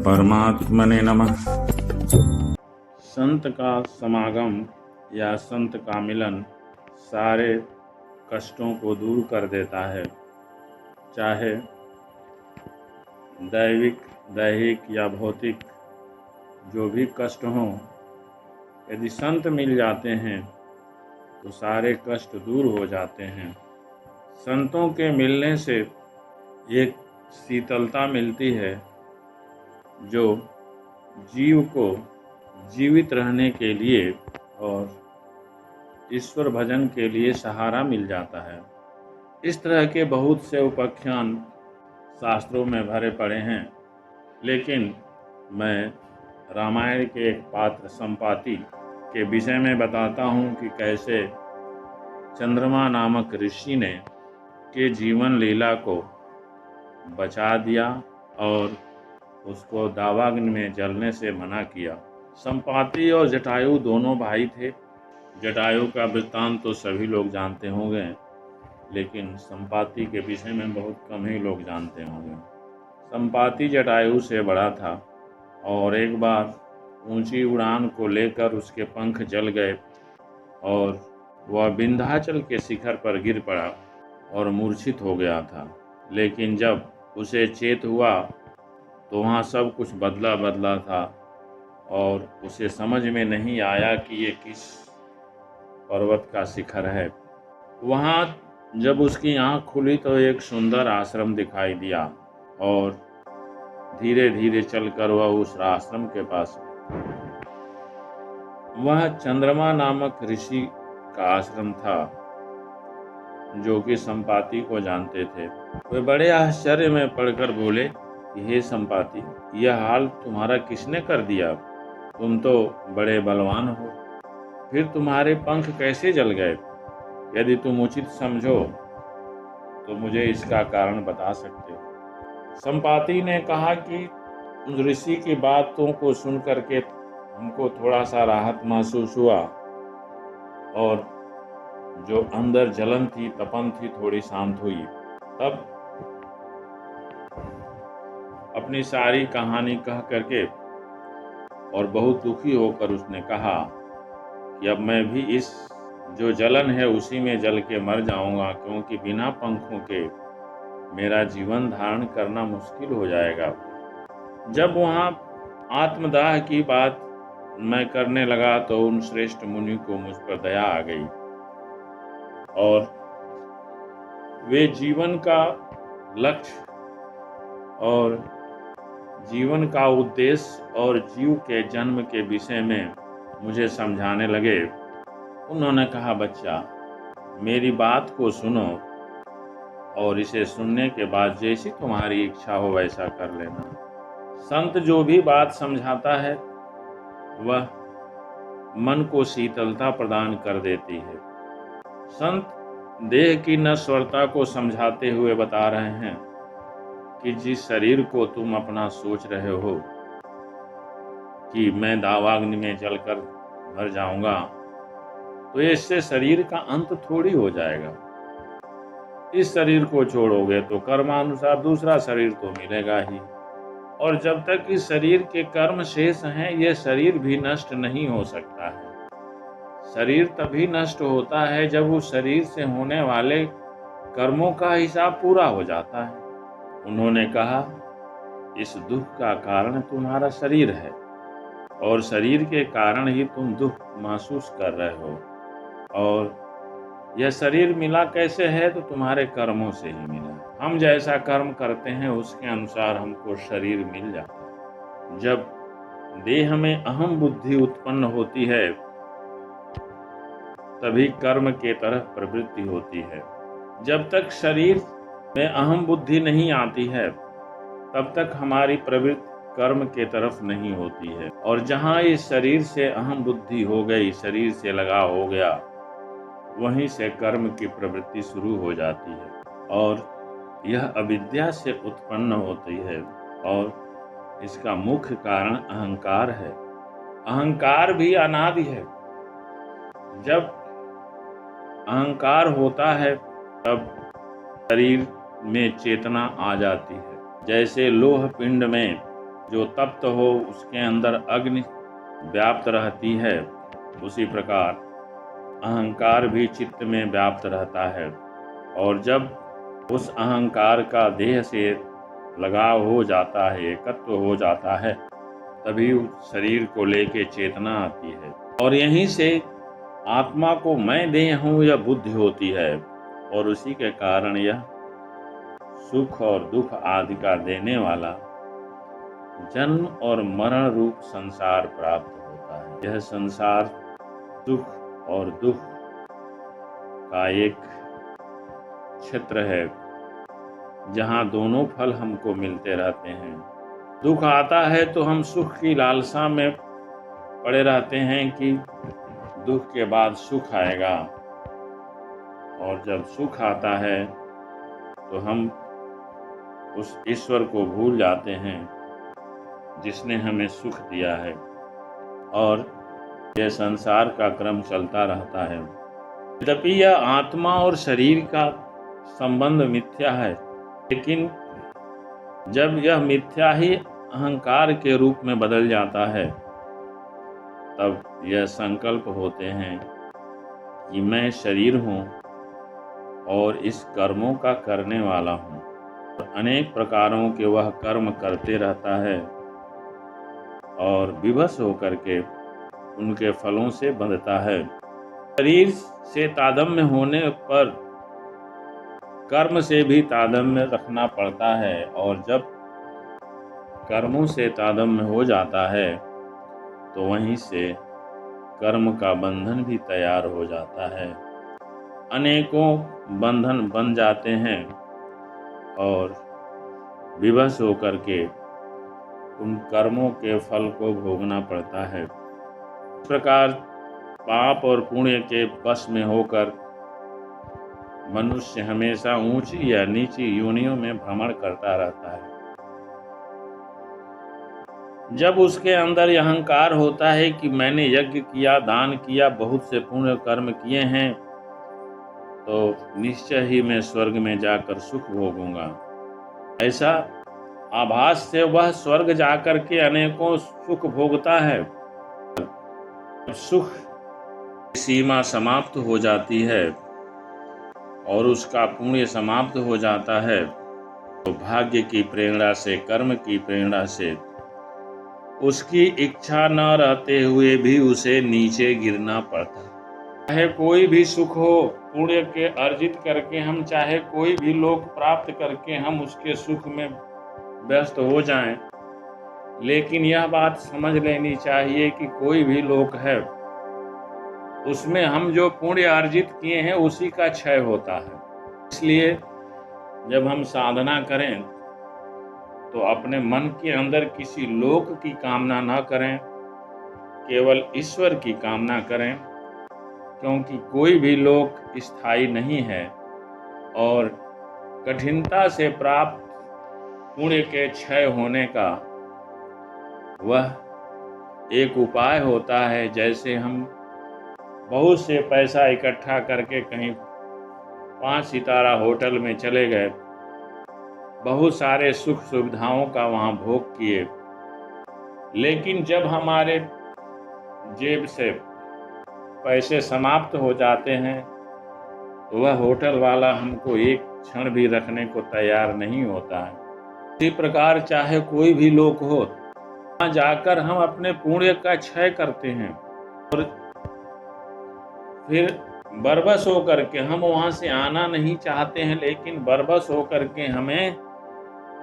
परमात्मने नमः। संत का समागम या संत का मिलन सारे कष्टों को दूर कर देता है, चाहे दैविक, दैहिक या भौतिक जो भी कष्ट हों। यदि संत मिल जाते हैं तो सारे कष्ट दूर हो जाते हैं। संतों के मिलने से एक शीतलता मिलती है जो जीव को जीवित रहने के लिए और ईश्वर भजन के लिए सहारा मिल जाता है। इस तरह के बहुत से उपाख्यान शास्त्रों में भरे पड़े हैं, लेकिन मैं रामायण के एक पात्र संपाति के विषय में बताता हूँ कि कैसे चंद्रमा नामक ऋषि ने के जीवन लीला को बचा दिया और उसको दावाग्नि में जलने से मना किया। संपाति और जटायु दोनों भाई थे। जटायु का वृत्तांत तो सभी लोग जानते होंगे, लेकिन संपाति के विषय में बहुत कम ही लोग जानते होंगे। संपाति जटायु से बड़ा था और एक बार ऊंची उड़ान को लेकर उसके पंख जल गए और वह विंध्याचल के शिखर पर गिर पड़ा और मूर्छित हो गया था। लेकिन जब उसे चेत हुआ तो वहाँ सब कुछ बदला बदला था और उसे समझ में नहीं आया कि ये किस पर्वत का शिखर है। वहाँ जब उसकी आँख खुली तो एक सुंदर आश्रम दिखाई दिया और धीरे धीरे चलकर वह उस आश्रम के पास वह चंद्रमा नामक ऋषि का आश्रम था, जो कि संपाति को जानते थे। वे बड़े आश्चर्य में पड़कर बोले कि हे संपाति, यह हाल तुम्हारा किसने कर दिया? तुम तो बड़े बलवान हो, फिर तुम्हारे पंख कैसे जल गए? यदि तुम उचित समझो तो मुझे इसका कारण बता सकते हो। संपाति ने कहा कि उस ऋषि की बातों को सुन करके हमको थोड़ा सा राहत महसूस हुआ और जो अंदर जलन थी, तपन थी, थोड़ी शांत हुई। तब अपनी सारी कहानी कह करके और बहुत दुखी होकर उसने कहा कि अब मैं भी इस जो जलन है उसी में जल के मर जाऊंगा, क्योंकि बिना पंखों के मेरा जीवन धारण करना मुश्किल हो जाएगा। जब वहाँ आत्मदाह की बात मैं करने लगा तो उन श्रेष्ठ मुनि को मुझ पर दया आ गई और वे जीवन का लक्ष्य और जीवन का उद्देश्य और जीव के जन्म के विषय में मुझे समझाने लगे। उन्होंने कहा, बच्चा, मेरी बात को सुनो और इसे सुनने के बाद जैसी तुम्हारी इच्छा हो वैसा कर लेना। संत जो भी बात समझाता है वह मन को शीतलता प्रदान कर देती है। संत देह की नश्वरता को समझाते हुए बता रहे हैं कि जिस शरीर को तुम अपना सोच रहे हो कि मैं दावाग्नि में जलकर मर जाऊंगा, तो इससे शरीर का अंत थोड़ी हो जाएगा। इस शरीर को छोड़ोगे तो कर्मानुसार दूसरा शरीर तो मिलेगा ही, और जब तक इस शरीर के कर्म शेष हैं, यह शरीर भी नष्ट नहीं हो सकता है। शरीर तभी नष्ट होता है जब उस शरीर से होने वाले कर्मों का हिसाब पूरा हो जाता है। उन्होंने कहा, इस दुख का कारण तुम्हारा शरीर है और शरीर के कारण ही तुम दुख महसूस कर रहे हो, और यह शरीर मिला कैसे है? तो तुम्हारे कर्मों से ही मिला। हम जैसा कर्म करते हैं उसके अनुसार हमको शरीर मिल जाता है। जब देह में अहम बुद्धि उत्पन्न होती है तभी कर्म के तरफ प्रवृत्ति होती है। जब तक शरीर में अहम बुद्धि नहीं आती है तब तक हमारी प्रवृत्ति कर्म के तरफ नहीं होती है, और जहाँ इस शरीर से अहम बुद्धि हो गई, शरीर से लगाव हो गया, वहीं से कर्म की प्रवृत्ति शुरू हो जाती है और यह अविद्या से उत्पन्न होती है और इसका मुख्य कारण अहंकार है। अहंकार भी अनादि है। जब अहंकार होता है तब शरीर में चेतना आ जाती है। जैसे लोह पिंड में जो तप्त हो उसके अंदर अग्नि व्याप्त रहती है, उसी प्रकार अहंकार भी चित्त में व्याप्त रहता है। और जब उस अहंकार का देह से लगाव हो जाता है, एकत्व हो जाता है, तभी उस शरीर को लेके चेतना आती है। और यहीं से आत्मा को मैं देह हूँ यह बुद्धि होती है, और उसी के कारण यह सुख और दुख आदि का देने वाला जन्म और मरण रूप संसार प्राप्त होता है। यह संसार सुख और दुख का एक क्षेत्र है, जहाँ दोनों फल हमको मिलते रहते हैं। दुख आता है तो हम सुख की लालसा में पड़े रहते हैं कि दुख के बाद सुख आएगा, और जब सुख आता है तो हम उस ईश्वर को भूल जाते हैं जिसने हमें सुख दिया है, और यह संसार का क्रम चलता रहता है। यद्यपि यह आत्मा और शरीर का संबंध मिथ्या है, लेकिन जब यह मिथ्या ही अहंकार के रूप में बदल जाता है, तब यह संकल्प होते हैं कि मैं शरीर हूँ और इस कर्मों का करने वाला हूँ। अनेक प्रकारों के वह कर्म करते रहता है और विवश होकर के उनके फलों से बंधता है। शरीर से तादात्म्य होने पर कर्म से भी तादात्म्य रखना पड़ता है, और जब कर्मों से तादात्म्य हो जाता है तो वहीं से कर्म का बंधन भी तैयार हो जाता है। अनेकों बंधन बन जाते हैं और विवश होकर के उन कर्मों के फल को भोगना पड़ता है। इस प्रकार पाप और पुण्य के वश में होकर मनुष्य हमेशा ऊंची या नीची योनियों में भ्रमण करता रहता है। जब उसके अंदर यह अहंकार होता है कि मैंने यज्ञ किया, दान किया, बहुत से पुण्य कर्म किए हैं, तो निश्चय ही मैं स्वर्ग में जाकर सुख भोगूंगा, ऐसा आभास से वह स्वर्ग जाकर के अनेकों सुख भोगता है। सुख की सीमा समाप्त हो जाती है और उसका पुण्य समाप्त हो जाता है, तो भाग्य की प्रेरणा से, कर्म की प्रेरणा से, उसकी इच्छा न रहते हुए भी उसे नीचे गिरना पड़ता है। चाहे कोई भी सुख हो, पुण्य के अर्जित करके हम चाहे कोई भी लोक प्राप्त करके हम उसके सुख में व्यस्त हो जाएं, लेकिन यह बात समझ लेनी चाहिए कि कोई भी लोक है उसमें हम जो पुण्य अर्जित किए हैं उसी का क्षय होता है। इसलिए जब हम साधना करें तो अपने मन के अंदर किसी लोक की कामना न करें, केवल ईश्वर की कामना करें, क्योंकि कोई भी लोक स्थायी नहीं है और कठिनता से प्राप्त पुण्य के क्षय होने का वह एक उपाय होता है। जैसे हम बहुत से पैसा इकट्ठा करके कहीं 5 सितारा होटल में चले गए, बहुत सारे सुख सुविधाओं का वहाँ भोग किए, लेकिन जब हमारे जेब से पैसे समाप्त हो जाते हैं तो वह होटल वाला हमको एक क्षण भी रखने को तैयार नहीं होता है। इसी प्रकार चाहे कोई भी लोक हो, वहाँ जाकर हम अपने पुण्य का क्षय करते हैं और फिर बरबस होकर के हम वहाँ से आना नहीं चाहते हैं, लेकिन बरबस होकर के हमें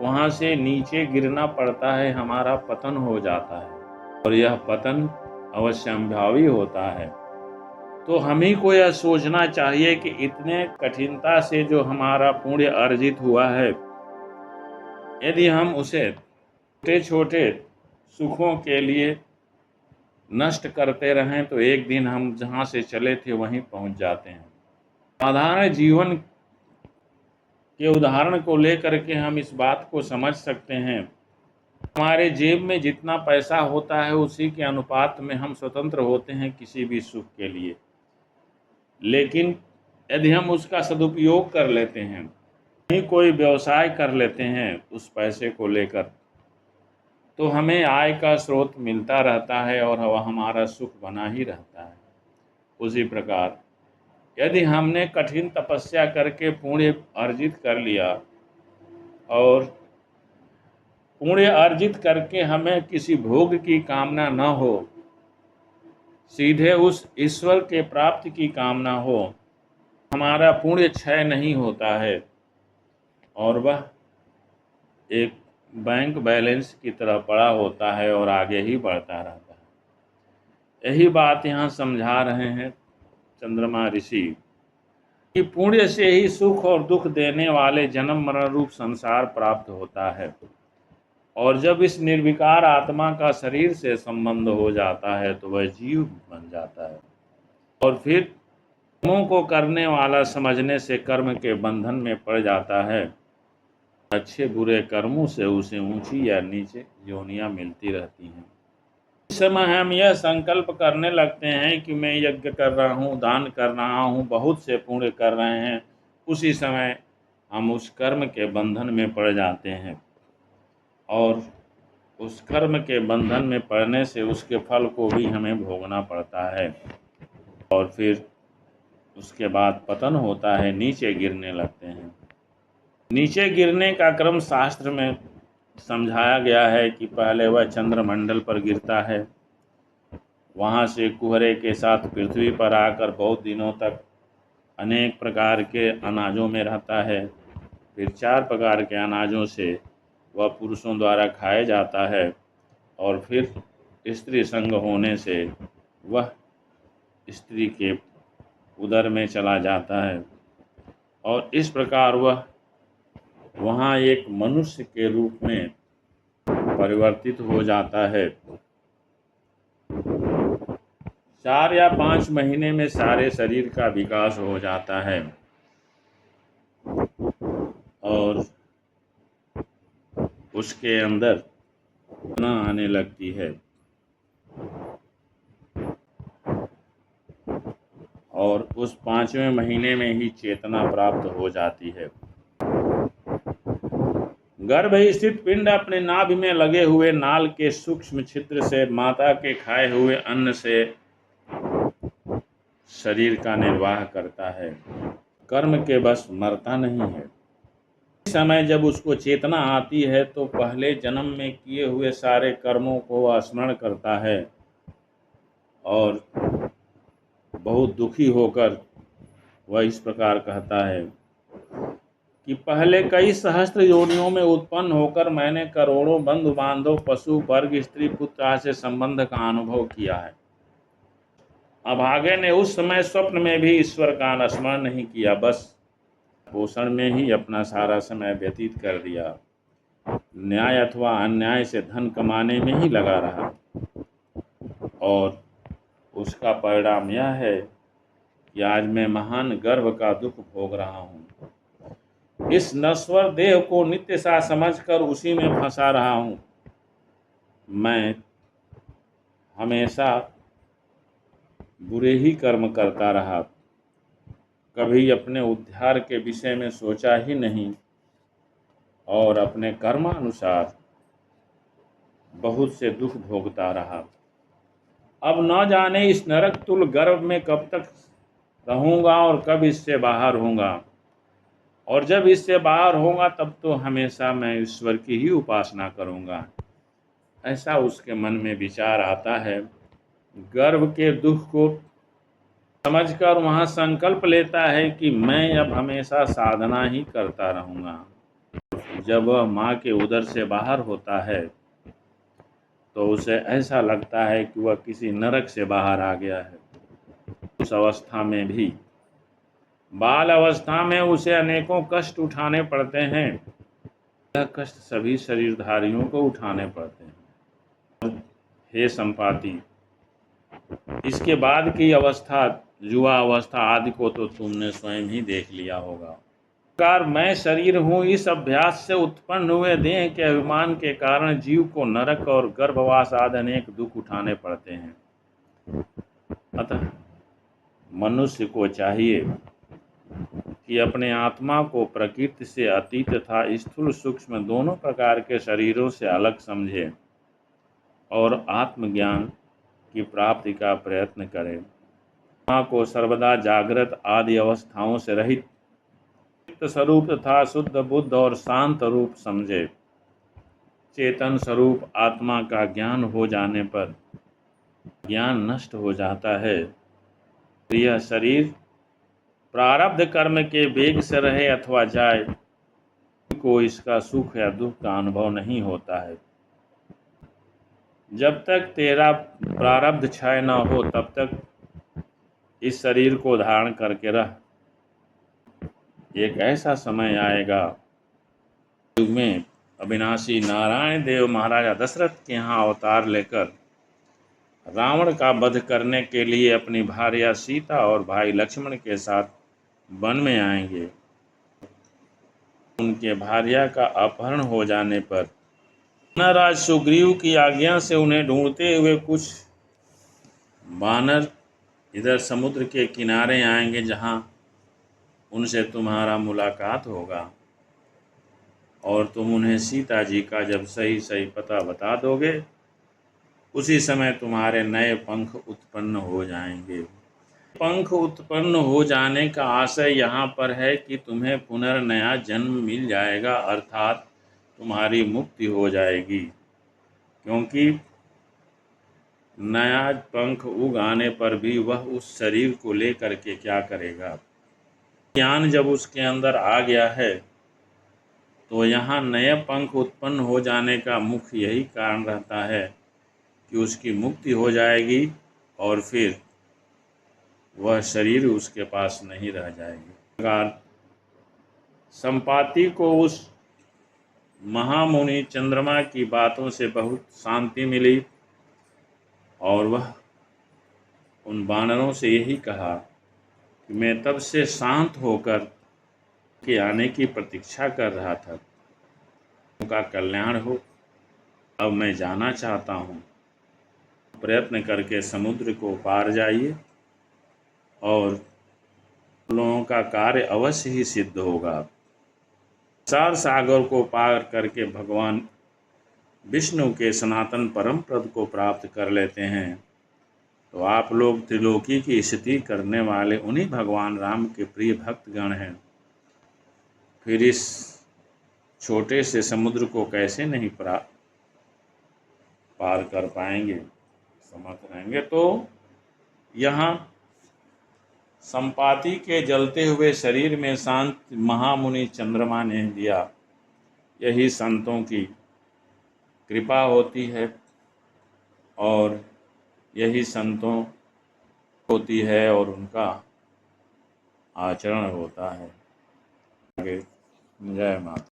वहाँ से नीचे गिरना पड़ता है, हमारा पतन हो जाता है और यह पतन अवश्यंभावी होता है। तो हम ही को यह सोचना चाहिए कि इतने कठिनता से जो हमारा पुण्य अर्जित हुआ है, यदि हम उसे छोटे छोटे सुखों के लिए नष्ट करते रहें तो एक दिन हम जहाँ से चले थे वहीं पहुँच जाते हैं। साधारण जीवन के उदाहरण को लेकर के हम इस बात को समझ सकते हैं। हमारे जेब में जितना पैसा होता है उसी के अनुपात में हम स्वतंत्र होते हैं किसी भी सुख के लिए, लेकिन यदि हम उसका सदुपयोग कर लेते हैं, कहीं कोई व्यवसाय कर लेते हैं उस पैसे को लेकर, तो हमें आय का स्रोत मिलता रहता है और वह हमारा सुख बना ही रहता है। उसी प्रकार यदि हमने कठिन तपस्या करके पुण्य अर्जित कर लिया और पुण्य अर्जित करके हमें किसी भोग की कामना न हो, सीधे उस ईश्वर के प्राप्ति की कामना हो, हमारा पुण्य क्षय नहीं होता है और वह एक बैंक बैलेंस की तरह पड़ा होता है और आगे ही बढ़ता रहता है। यही बात यहाँ समझा रहे हैं चंद्रमा ऋषि कि पुण्य से ही सुख और दुख देने वाले जन्म मरण रूप संसार प्राप्त होता है, और जब इस निर्विकार आत्मा का शरीर से संबंध हो जाता है तो वह जीव बन जाता है और फिर कर्मों को करने वाला समझने से कर्म के बंधन में पड़ जाता है। अच्छे बुरे कर्मों से उसे ऊंची या नीचे योनियां मिलती रहती हैं। इस समय हम यह संकल्प करने लगते हैं कि मैं यज्ञ कर रहा हूँ, दान कर रहा हूँ, बहुत से पुण्य कर रहे हैं, उसी समय हम उस कर्म के बंधन में पड़ जाते हैं और उस कर्म के बंधन में पड़ने से उसके फल को भी हमें भोगना पड़ता है और फिर उसके बाद पतन होता है, नीचे गिरने लगते हैं। नीचे गिरने का क्रम शास्त्र में समझाया गया है कि पहले वह चंद्रमंडल पर गिरता है, वहाँ से कुहरे के साथ पृथ्वी पर आकर बहुत दिनों तक अनेक प्रकार के अनाजों में रहता है, फिर 4 प्रकार के अनाजों से वह पुरुषों द्वारा खाया जाता है और फिर स्त्री संग होने से वह स्त्री के उदर में चला जाता है और इस प्रकार वह वहाँ एक मनुष्य के रूप में परिवर्तित हो जाता है। 4 या 5 महीने में सारे शरीर का विकास हो जाता है और उसके अंदर चेतना आने लगती है और उस 5वें महीने में ही चेतना प्राप्त हो जाती है। गर्भ स्थित पिंड अपने नाभि में लगे हुए नाल के सूक्ष्म छिद्र से माता के खाए हुए अन्न से शरीर का निर्वाह करता है, कर्म के बस मरता नहीं है। इस समय जब उसको चेतना आती है तो पहले जन्म में किए हुए सारे कर्मों को स्मरण करता है और बहुत दुखी होकर वह इस प्रकार कहता है कि पहले कई सहस्त्र योनियों में उत्पन्न होकर मैंने करोड़ों बंधु बांधव, पशु, वर्ग, स्त्री, पुत्र से संबंध का अनुभव किया है। अभागे ने उस समय स्वप्न में भी ईश्वर का स्मरण नहीं किया, बस पोषण में ही अपना सारा समय व्यतीत कर दिया, न्याय अथवा अन्याय से धन कमाने में ही लगा रहा और उसका परिणाम यह है कि आज मैं महान गर्भ का दुख भोग रहा हूँ। इस नश्वर देह को नित्य सा समझकर उसी में फंसा रहा हूँ। मैं हमेशा बुरे ही कर्म करता रहा, कभी अपने उद्धार के विषय में सोचा ही नहीं और अपने कर्मानुसार बहुत से दुख भोगता रहा। अब न जाने इस नरक तुल गर्भ में कब तक रहूँगा और कब इससे बाहर होऊंगा, और जब इससे बाहर होगा तब तो हमेशा मैं ईश्वर की ही उपासना करूँगा। ऐसा उसके मन में विचार आता है। गर्भ के दुख को समझकर वहाँ संकल्प लेता है कि मैं अब हमेशा साधना ही करता रहूँगा। जब वह माँ के उदर से बाहर होता है तो उसे ऐसा लगता है कि वह किसी नरक से बाहर आ गया है। उस अवस्था में भी, बाल अवस्था में उसे अनेकों कष्ट उठाने पड़ते हैं। यह कष्ट सभी शरीरधारियों को उठाने पड़ते हैं। हे संपाति, इसके बाद की अवस्था, युवा अवस्था आदि को तो तुमने स्वयं ही देख लिया होगा। कार मैं शरीर हूँ, इस अभ्यास से उत्पन्न हुए देह के अभिमान के कारण जीव को नरक और गर्भवास आदि अनेक दुख उठाने पड़ते हैं। अतः मनुष्य को चाहिए कि अपने आत्मा को प्रकृति से अतीत तथा स्थूल सूक्ष्म दोनों प्रकार के शरीरों से अलग समझे और आत्मज्ञान की प्राप्ति का प्रयत्न करें। आत्मा को सर्वदा जागृत आदि अवस्थाओं से रहित चित्त स्वरूप तथा शुद्ध बुद्ध और शांत रूप समझे। चेतन स्वरूप आत्मा का ज्ञान हो जाने पर ज्ञान नष्ट हो जाता है। यह शरीर प्रारब्ध कर्म के वेग से रहे अथवा जाए, को इसका सुख या दुख का अनुभव नहीं होता है। जब तक तेरा प्रारब्ध क्षय न हो तब तक इस शरीर को धारण करके रह। एक ऐसा समय आएगा युग में अविनाशी नारायण देव महाराजा दशरथ के यहाँ अवतार लेकर रावण का वध करने के लिए अपनी भार्या सीता और भाई लक्ष्मण के साथ वन में आएंगे। उनके भार्या का अपहरण हो जाने पर राज सुग्रीव की आज्ञा से उन्हें ढूंढते हुए कुछ वानर इधर समुद्र के किनारे आएंगे, जहां उनसे तुम्हारा मुलाकात होगा और तुम उन्हें सीता जी का जब सही सही पता बता दोगे, उसी समय तुम्हारे नए पंख उत्पन्न हो जाएंगे। पंख उत्पन्न हो जाने का आशय यहाँ पर है कि तुम्हें पुनर्नया जन्म मिल जाएगा, अर्थात तुम्हारी मुक्ति हो जाएगी। क्योंकि नया पंख उग आने पर भी वह उस शरीर को लेकर के क्या करेगा। ज्ञान जब उसके अंदर आ गया है तो यहाँ नए पंख उत्पन्न हो जाने का मुख्य यही कारण रहता है कि उसकी मुक्ति हो जाएगी और फिर वह शरीर उसके पास नहीं रह जाएगी। प्रकार संपाति को उस महामुनि चंद्रमा की बातों से बहुत शांति मिली और वह उन वानरों से यही कहा कि मैं तब से शांत होकर के आने की प्रतीक्षा कर रहा था, उनका कल्याण हो। अब मैं जाना चाहता हूँ। प्रयत्न करके समुद्र को पार जाइए और लोगों का कार्य अवश्य ही सिद्ध होगा। संसार सागर को पार करके भगवान विष्णु के सनातन परम पद को प्राप्त कर लेते हैं तो आप लोग त्रिलोकी की स्थिति करने वाले उन्हीं भगवान राम के प्रिय भक्तगण हैं। फिर इस छोटे से समुद्र को कैसे नहीं पार कर पाएंगे, समर्थ रहेंगे। तो यहाँ संपाति के जलते हुए शरीर में शांत महामुनि चंद्रमा ने दिया। यही संतों की कृपा होती है और यही संतों होती है और उनका आचरण होता है। जय माता।